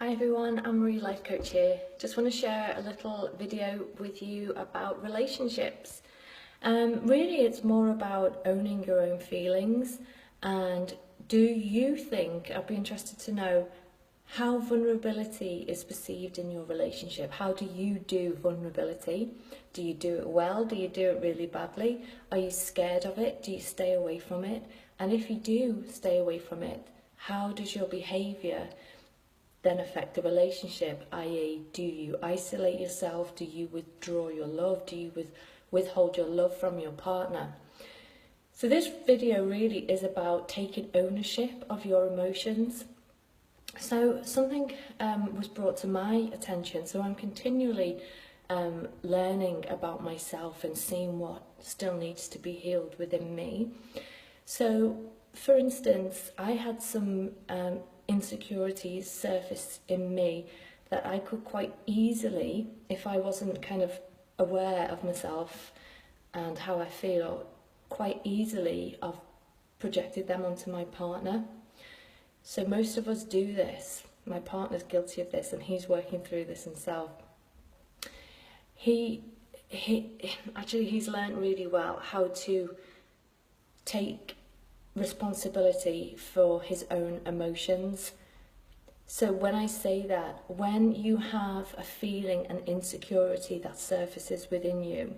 Hi everyone, I'm Marie Life Coach here. Just want to share a little video with you about relationships. Really it's more about owning your own feelings, and do you think, I'd be interested to know how vulnerability is perceived in your relationship. How do you do vulnerability? Do you do it well? Do you do it really badly? Are you scared of it? Do you stay away from it? And if you do stay away from it, how does your behaviour then affect the relationship, i.e. do you isolate yourself, do you withdraw your love, do you withhold your love from your partner? So this video really is about taking ownership of your emotions. So something was brought to my attention, so I'm continually learning about myself and seeing what still needs to be healed within me. So for instance, I had some insecurities surface in me that I could quite easily, if I wasn't kind of aware of myself and how I feel, quite easily I've projected them onto my partner. So most of us do this. My partner's guilty of this and he's working through this himself. He's learned really well how to take responsibility for his own emotions. So when I say that, when you have a feeling, an insecurity that surfaces within you,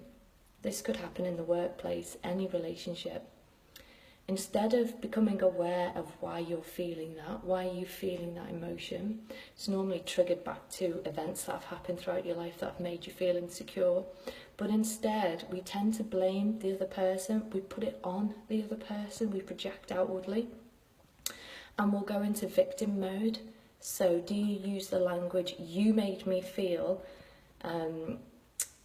this could happen in the workplace, any relationship. Instead of becoming aware of why you're feeling that, why are you feeling that emotion, it's normally triggered back to events that have happened throughout your life that have made you feel insecure. But instead, we tend to blame the other person, we put it on the other person, we project outwardly, and we'll go into victim mode. So do you use the language, you made me feel,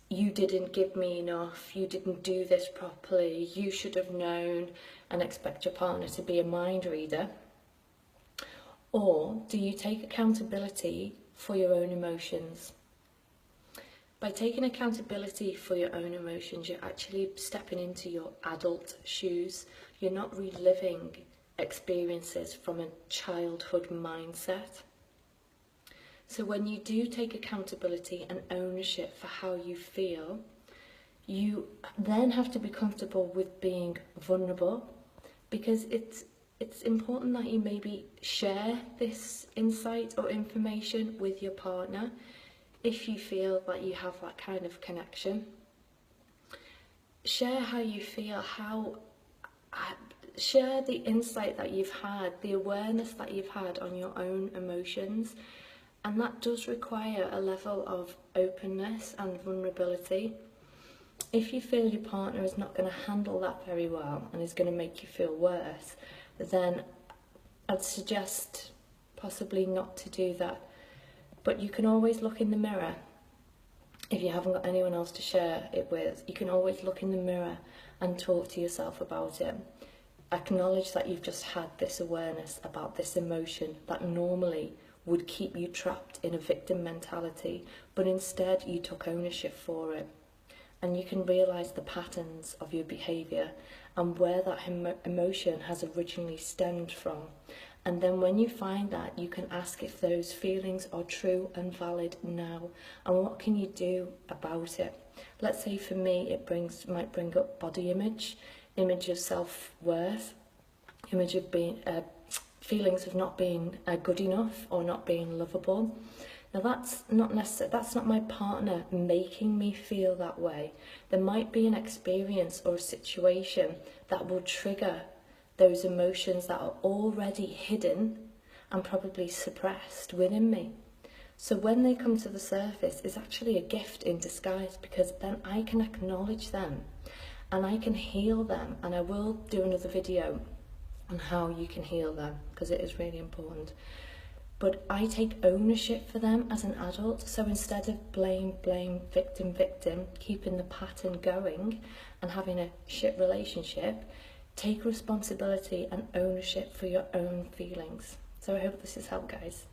you didn't give me enough, you didn't do this properly, you should have known, and expect your partner to be a mind reader? Or do you take accountability for your own emotions? By taking accountability for your own emotions, you're actually stepping into your adult shoes. You're not reliving experiences from a childhood mindset. So when you do take accountability and ownership for how you feel, you then have to be comfortable with being vulnerable, because it's important that you maybe share this insight or information with your partner if you feel that you have that kind of connection. Share how you feel, share the insight that you've had, the awareness that you've had on your own emotions. And that does require a level of openness and vulnerability. If you feel your partner is not going to handle that very well and is going to make you feel worse, then I'd suggest possibly not to do that. But you can always look in the mirror. If you haven't got anyone else to share it with, you can always look in the mirror and talk to yourself about it. Acknowledge that you've just had this awareness about this emotion that normally would keep you trapped in a victim mentality, but instead you took ownership for it. And you can realise the patterns of your behaviour and where that emotion has originally stemmed from. And then when you find that, you can ask if those feelings are true and valid now, and what can you do about it. Let's say for me it might bring up body image, image of self-worth, image of being feelings of not being good enough or not being lovable. Now that's not my partner making me feel that way. There might be an experience or a situation that will trigger those emotions that are already hidden and probably suppressed within me. So when they come to the surface, it's actually a gift in disguise, because then I can acknowledge them and I can heal them. And I will do another video on how you can heal them, because it is really important. But I take ownership for them as an adult. So instead of blame, victim, keeping the pattern going and having a shit relationship, take responsibility and ownership for your own feelings. So I hope this has helped, guys.